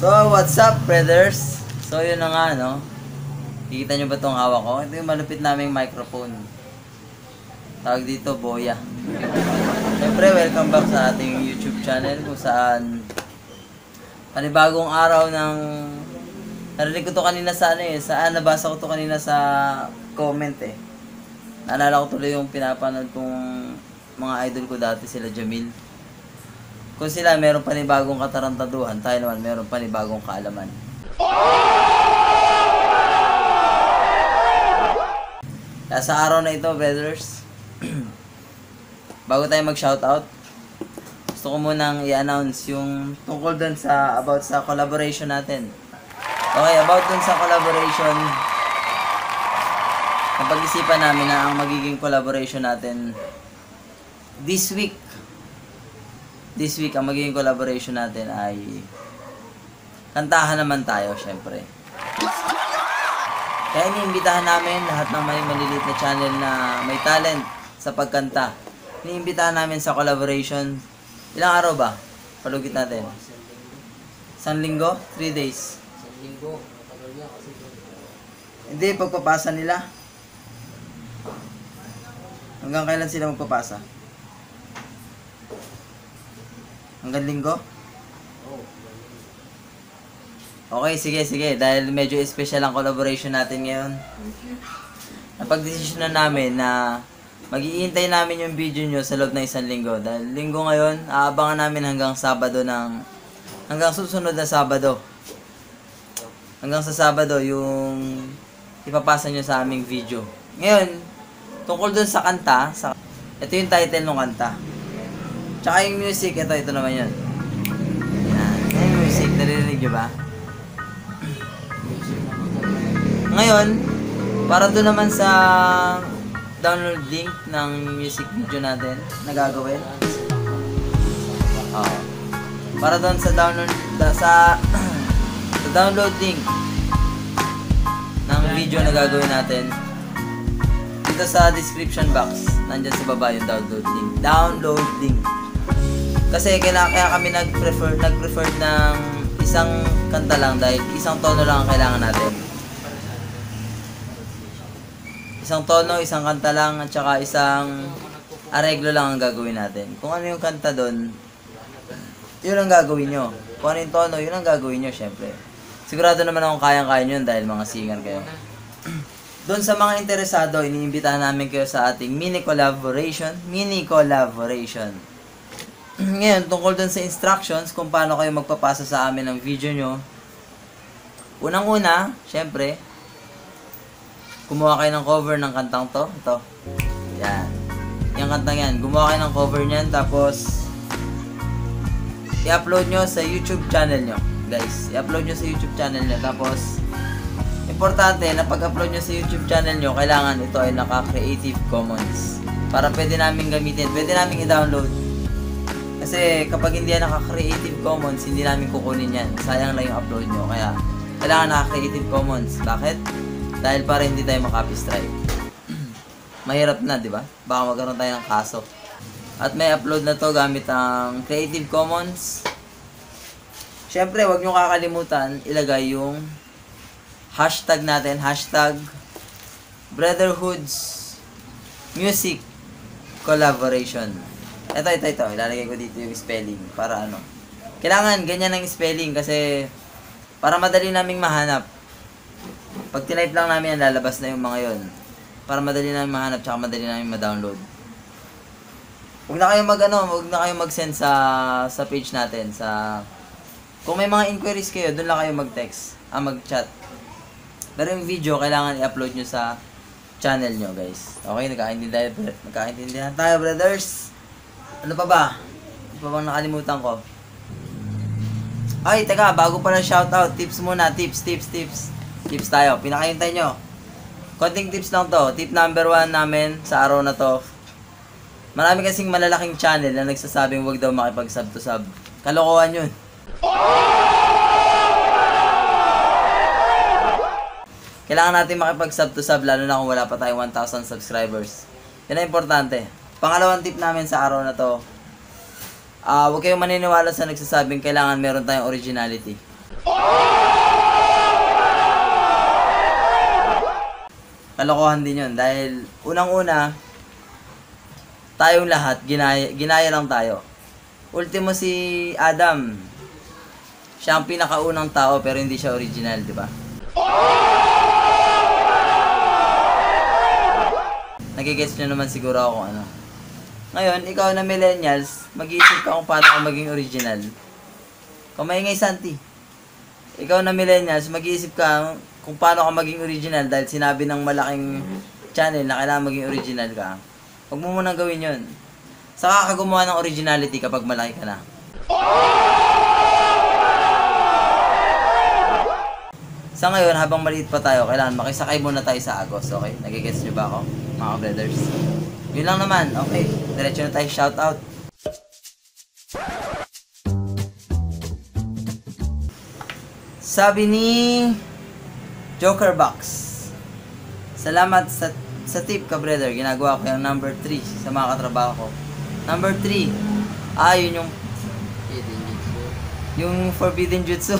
So, what's up, brothers? So, yun na nga, no? Kikita nyo ba itong hawak ko? Ito yung malupit naming microphone. Tawag dito, Boya. Siyempre, welcome back sa ating YouTube channel kung saan panibagong araw ng... Narinig ko to kanina sa ano eh. Nabasa ko to kanina sa comment eh. Naalala ko tuloy yung pinapanood kong mga idol ko dati, sila Jamil. Kung sila meron panibagong katarantaduhan, tayo naman meron panibagong kaalaman. Kaya sa araw na ito, brothers, bago tayo mag-shoutout, gusto ko munang i-announce yung tungkol dun sa, about sa collaboration natin. Okay, about dun sa collaboration, napag-isipan namin na ang magiging collaboration natin this week, ang magiging collaboration natin ay kantahan naman tayo, syempre. Kaya iniimbitahan namin lahat ng may maliliit na channel na may talent sa pagkanta. Iniimbitahan namin sa collaboration. Ilang araw ba? Palugit natin. 1 linggo? 3 days? 1 linggo. Hindi, pagpapasa nila. Hanggang kailan sila magpapasa? Hanggang linggo? Okay, sige. Dahil medyo special ang collaboration natin ngayon. Napag-desisyon na namin na mag-iintay namin yung video nyo sa loob ng 1 linggo. Dahil linggo ngayon, aabangan namin hanggang susunod na Sabado. Hanggang sa Sabado yung ipapasa nyo sa aming video. Ngayon, tungkol dun sa kanta, ito yung title ng kanta. Tsaka yung music, ito naman yun. Yan. Yung music, naririnig nyo ba? Ngayon, para doon naman sa download link ng music video natin na gagawin. Para doon sa download link ng video na gagawin natin. Dito sa description box, nandiyan sa baba yung download link. Kasi kaya kami nag-prefer ng isang kanta lang dahil isang tono lang ang kailangan natin. Isang tono, isang kanta lang, at saka isang areglo lang ang gagawin natin. Kung ano yung kanta doon, yun ang gagawin nyo. Kung ano yung tono, yun ang gagawin nyo, syempre. Sigurado naman akong kayang-kaya nyo yun dahil mga singer kayo. Doon sa mga interesado, iniimbitahan namin kayo sa ating mini collaboration. Ngayon, tungkol doon sa instructions kung paano kayo magpapasa sa amin ng video nyo. Unang-una, syempre, gumawa kayo ng cover ng kantang to. Ito. Yan. Yung kantang yan. Gumawa kayo ng cover niyan. Tapos, i-upload nyo sa YouTube channel nyo. Guys, i-upload nyo sa YouTube channel nyo. Tapos, importante na pag-upload nyo sa YouTube channel nyo, kailangan ito ay naka-Creative Commons. Para pwede namin gamitin. Pwede namin i-download. Kasi kapag hindi yan naka-Creative Commons, hindi namin kukunin yan. Sayang lang yung upload nyo. Kaya, kailangan naka-Creative Commons. Bakit? Dahil para hindi tayo maka-copy strike. Mahirap na, di ba? Baka magkaroon tayo ng kaso. At may upload na to gamit ang Creative Commons. Siyempre, wag nyo kakalimutan ilagay yung hashtag natin, hashtag Brotherhoods Music Collaboration. Ito. Ilalagay ko dito yung spelling para ano. Kailangan ganyan ang spelling kasi para madali naming mahanap. Pag tinype lang namin yan, lalabas na yung mga yon. Para madali namin mahanap, tsaka madali namin ma-download. Huwag na kayong mag-send sa page natin. Kung may mga inquiries kayo, doon lang kayo mag-text, mag-chat. Pero yung video, kailangan i-upload nyo sa channel nyo, guys. Okay, nagkakaintindihan tayo, brothers. Ano pa ba? Ano pa bang nakalimutan ko? Ay, teka, bago pala shoutout, tips muna, tips tayo, pinakahintay nyo. Konting tips lang to. Tip number 1 namin sa araw na to. Marami kasing malalaking channel na nagsasabing wag daw makipag-sub to sub. Kalokohan yun. Kailangan natin makipag-sub to sub lalo na kung wala pa tayong 1,000 subscribers. Yan ang importante. Pangalawang tip namin sa araw na to. Huwag kayong maniniwala sa nagsasabing kailangan meron tayong originality. Kalokohan din yun dahil unang-una tayong lahat ginaya lang tayo. Ultimo si Adam, siya ang pinakaunang tao pero hindi siya original, di ba? Nagigets nyo naman siguro ako kung ano. Ngayon, ikaw na millennials, mag-iisip ka kung paano ka maging original. Kumaingay, Santi. Ikaw na millennials, mag-iisip ka kung paano ka maging original dahil sinabi ng malaking channel na kailangan maging original ka. Huwag mo munang gawin yun. Saka ka gumawa ng originality kapag malaki ka na. Sa ngayon, habang maliit pa tayo, kailangan makisakay muna tayo sa Agos, okay? Nagigets nyo ba ako, mga brothers? Yun lang naman, okay? Diretso na tayo, shoutout. Sabi ni Joker Box, salamat sa tip ka, brother. Ginagawa ko yung number 3 sa mga katrabaho ko. Number 3, yun yung Forbidden Jutsu.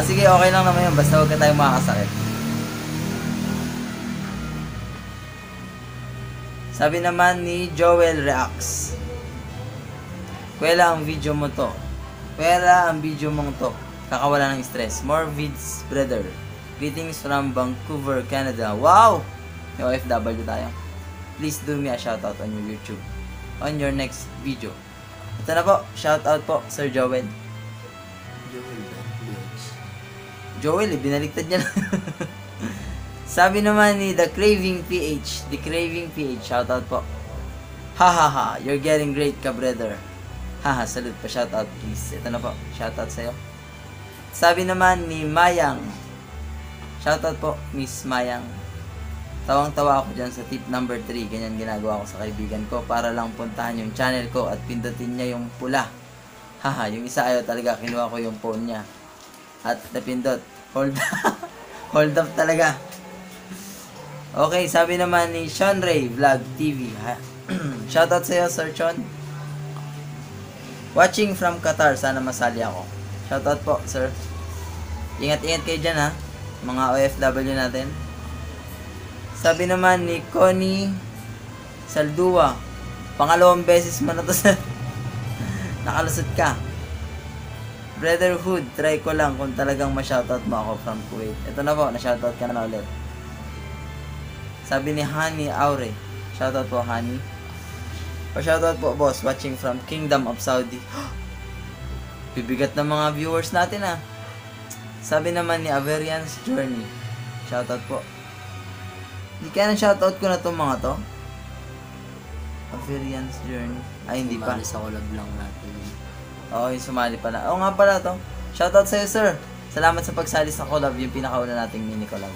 Sige, okay lang naman yun. Basta huwag ka tayong makakasakit. Sabi naman ni Joel Reacts, Kuwela ang video mo to. Kuwela ang video mong to. Kakawala ng stress. More vids, brother. Greetings from Vancouver, Canada. Wow! May OFW tayo. Please do me a shoutout on your YouTube. On your next video. Ito na po. Shoutout po, Sir Joel. Joel, binaliktad niya na. Sabi naman ni The Craving PH. The Craving PH. Shoutout po. Ha, you're getting great ka, brother. Haha, salute pa. Shoutout, please. Ito na po. Shoutout sa'yo. Sabi naman ni Mayang. Shoutout po, Miss Mayang. Tawang-tawa ako dyan sa tip number 3. Ganyan ginagawa ko sa kaibigan ko para lang puntahan yung channel ko at pindutin niya yung pula. Haha, yung isa ayaw talaga. Kinuha ko yung phone niya. At napindot. Hold up talaga. Okay, sabi naman ni Sean Ray Vlog TV. Shoutout sa'yo, Sir Sean. Watching from Qatar. Sana masali ako. Shoutout po, sir. Ingat-ingat kayo dyan, ha. Mga OFW natin. Sabi naman ni Connie Saldua. Pangalawang beses mo na to, sir. Nakalusot ka. Brotherhood, try ko lang kung talagang ma-shoutout mo ako from Kuwait. Ito na po, na-shoutout ka na ulit. Sabi ni Honey Aure. Shoutout po, Honey. Pa-shoutout po, boss, watching from Kingdom of Saudi. Bibigat ng mga viewers natin, ah. Sabi naman ni Averian's Journey. Shoutout po. Hindi kaya shoutout ko na itong mga to? Averian's Journey. Ay, hindi pa. Sumali sa collab lang natin. Oo, yung sumali pala. Oo nga pala to. Shoutout sa'yo, sir. Salamat sa pagsali sa collab, yung pinakauna nating mini collab.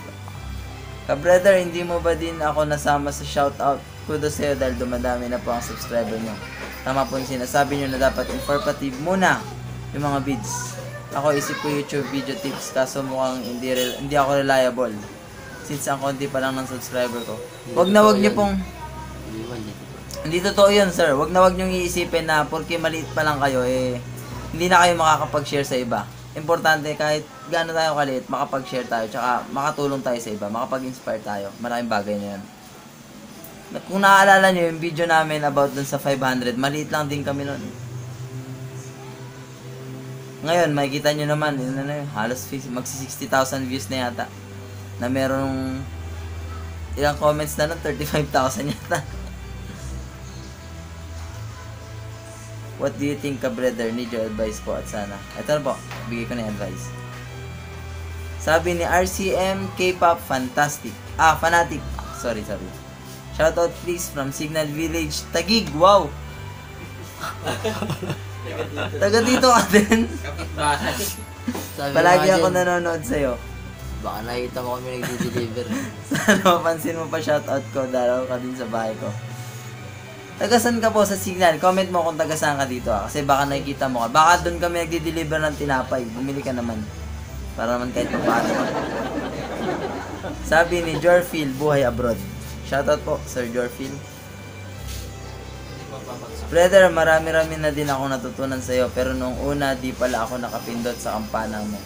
Ka-brother, hindi mo ba din ako nasama sa shoutout? Kudos sa'yo dahil dumadami na po ang subscriber nyo. Tama po yung sinasabi nyo na dapat informative muna yung mga vids. Ako isip ko YouTube video tips kaso mukhang hindi ako reliable. Since ang konti pa lang ng subscriber ko. Wag nyo pong... Hindi totoo yun, sir. Wag nyong iisipin na porque maliit pa lang kayo, hindi na kayo makakapag-share sa iba. Importante, kahit gaano tayo kaliit, makapag-share tayo, tsaka makatulong tayo sa iba, makapag-inspire tayo. Malaking bagay na yan. Kung naaalala nyo yung video namin about dun sa 500, maliit lang din kami nun. Ngayon, makikita nyo naman, halos magsi 60,000 views na yata. Na merong ilang comments na nun, 35,000 yata. What do you think, ka-brother? Need your advice po at sana. Ito na po, bigay ko na yung advice. Sabi ni RCM K-pop Fantastic. Fanatic. Sorry. Shoutout please from Signal Village, Taguig. Wow! Taga dito ka din. Palagi ako nanonood sa'yo. Baka nakita mo kami nagdi-deliver. Sana mapansin mo pa shoutout ko. Daraw ka din sa bahay ko. Tagasan ka po sa Signal. Comment mo kung tagasan ka dito, kasi baka nakikita mo ka. Baka doon kami nagdi-deliver ng tinapay. Bumili ka naman. Para naman kahit paano. Sabi ni Jorfil, buhay abroad. Shoutout po, Sir Jorfil. Brother, marami-rami na din ako natutunan sa'yo, pero nung una, di pala ako nakapindot sa kampana mo.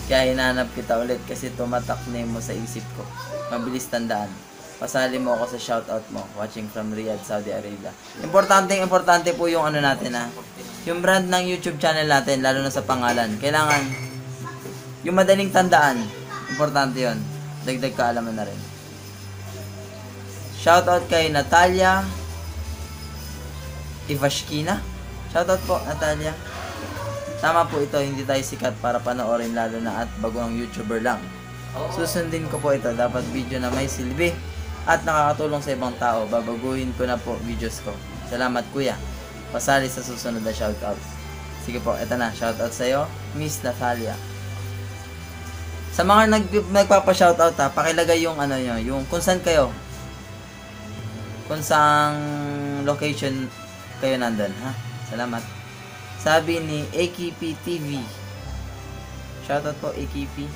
Kaya hinanap kita ulit kasi tumatak name mo sa isip ko. Mabilis tandaan. Pasali mo ako sa shoutout mo, watching from Riyadh, Saudi Arabia. Importante po yung ano natin ha. Yung brand ng YouTube channel natin, lalo na sa pangalan. Kailangan, yung madaling tandaan, importante yon. Dagdag kaalaman na rin. Shoutout kay Natalia Ivashkina. Shoutout po, Natalia. Tama po ito, hindi tayo sikat para panoorin lalo na at bagong YouTuber lang. Susundin ko po ito, dapat video na may silbi at nakakatulong sa ibang tao. Babaguhin ko na po videos ko. Salamat kuya. Pasali sa susunod na shoutout. Sige po, ito na, shoutout sa'yo, Miss Natalia. Sa mga nagpapa-shoutout ha, pakilagay yung ano nyo, yung kung saan kayo. Kung saan location kayo nandun, ha? Salamat. Sabi ni AKP TV. Shoutout po, AKP.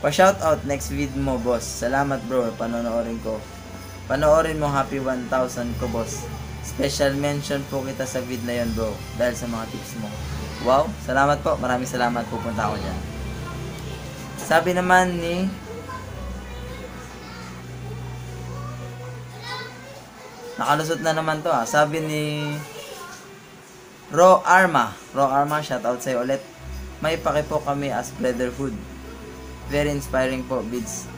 Pa-shoutout next vid mo, boss. Salamat bro, panonoorin ko. Panoorin mo, happy 1,000 ko, boss. Special mention po kita sa vid na yon, bro. Dahil sa mga tips mo. Wow, salamat po. Maraming salamat. Pupunta ako dyan. Sabi naman ni nakalusot na naman to ha. Sabi ni Ro Arma, shoutout sa'yo ulit. May paki po kami as brotherhood. Very inspiring po, vids.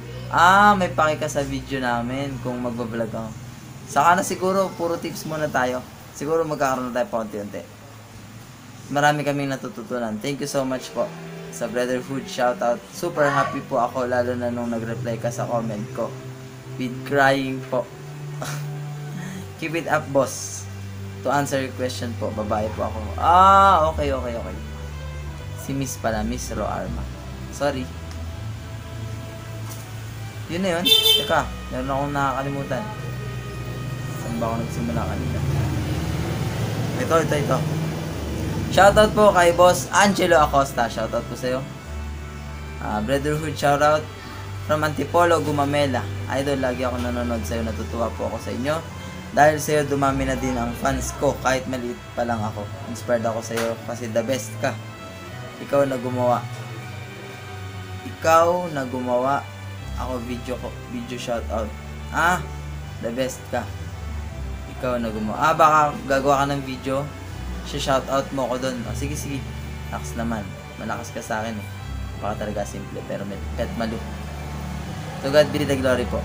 May paki ka sa video namin kung magbablog ako. Saka na siguro, puro tips muna tayo. Siguro magkakaroon na tayo paunti-unti. Marami kaming natututunan. Thank you so much po sa brotherhood shoutout. Super happy po ako lalo na nung nag-reply ka sa comment ko. With crying po. Keep it up, boss. To answer your question po, babae po ako. Okay. Si Miss pala, Miss Ro Arma. Sorry. Yun na yun. Teka, meron akong nakakalimutan. Saan ba ako nagsimula kanina? Ito. Shoutout po kay Boss Angelo Acosta. Shoutout po sa'yo. Brotherhood shoutout from Antipolo, Gumamela. Idol, lagi ako nanonood sa'yo. Natutuwa po ako sa inyo. Dahil sa'yo, dumami na din ang fans ko. Kahit maliit pa lang ako. Inspired ako sa'yo kasi the best ka. Ikaw na gumawa. Ako video shoutout. The best ka. Ikaw na gumawa. Baka gagawa ka ng video. Shoutout mo ko doon. Sige. Relax naman. Malakas ka sa akin eh. Baka talaga simple pero may pet malu. To God be the glory po.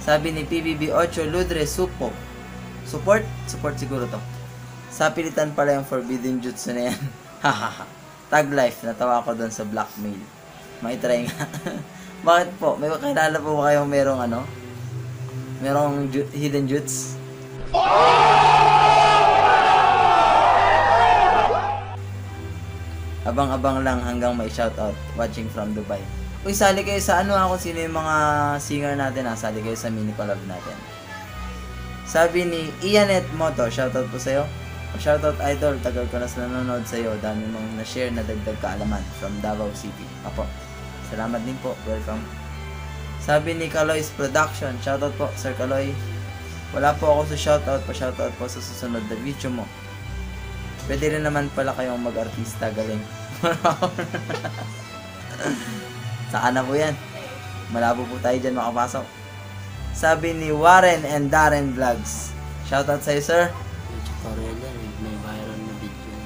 Sabi ni PBB8 Ludre Supo. Support siguro to. Sa pilitan pala yung forbidden jutsu na yan. Tag life. Natawa ako doon sa blackmail. Maitry nga. Bakit po? May kakilala po ba kayong merong hidden juts? Abang-abang lang hanggang may shoutout. Watching from Dubai. Uy, sali kayo sa kung sino yung mga singer natin sali kayo sa mini collab natin. Sabi ni Ianet Moto, shoutout po sa'yo. Shoutout idol, tagal ko na nanonood sa'yo. Dami mong na-share na dagdag kaalaman from Davao City. Apo, salamat din po, welcome. Sabi ni Kaloy's Production, shoutout po Sir Kaloy. Wala po ako sa shoutout, pa-shoutout po sa susunod na video mo. Pwede rin naman pala kayong mag-artista, galing. Saka na po yan. Malabo po tayo dyan makapasok. Sabi ni Warren and Darren Vlogs. Shoutout sa'yo, sir. Yung tutorial yan, may viral na video.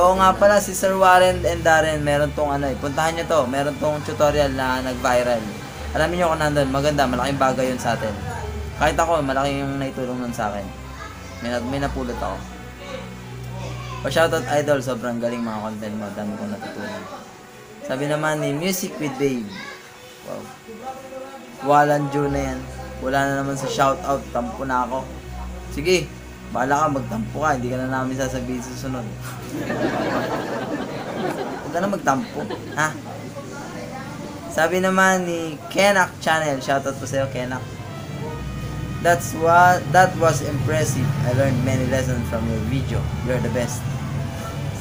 Oo nga pala, si Sir Warren and Darren, meron tong puntahan nyo to. Meron tong tutorial na nag-viral. Alam niyo kung nandun, maganda, malaking bagay yun sa atin. Kahit ako, malaki yung naitulong nun sa akin. May napulot ako. Pa-shoutout idol, sobrang galing mga content mo. Dami kong natutunan. Sabi naman ni Music with Babe. Wow. Walang June na yan. Wala na naman sa shoutout. Tampo na ako. Sige, bahala ka, magtampo ka. Hindi ka na namin sasabihin susunod. Huwag ka na magtampo. Ha? Sabi naman ni Kenak Channel. Shoutout po sa'yo, Kenak. That was impressive. I learned many lessons from your video. You're the best.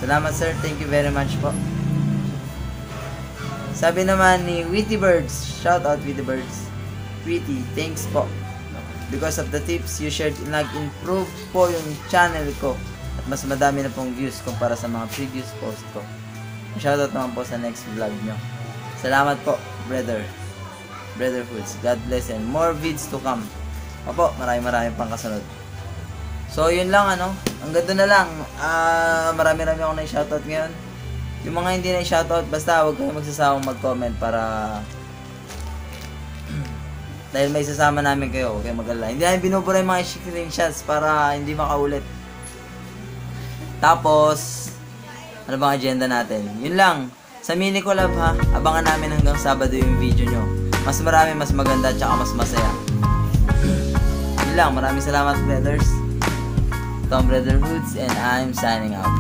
Salamat sir. Thank you very much po. Sabi naman ni Witty Birds. Shout out Witty Birds. Witty, thanks po. Because of the tips you shared, nag-improve po yung channel ko at mas madami na pong views kumpara sa mga previous post ko. Shoutout naman po sa next vlog nyo. Salamat po, Brother Foods. God bless and more vids to come. Opo, maraming pang kasunod. So, yun lang ano. Ang ganda na lang. Marami ako na i-shoutout ngayon. Yung mga hindi na i-shoutout, basta huwag kayo magsasawang mag-comment para dahil may sasama namin kayo, huwag kayo mag-alala. Hindi namin binubura yung mga screenshots para hindi makaulit. Tapos, ano bang agenda natin? Yun lang. Sa mini collab ha, abangan namin hanggang Sabado yung video nyo. Mas marami, mas maganda, tsaka mas masaya. Yun lang. Maraming salamat, brothers. Tom Brother Hoods, and I'm signing out.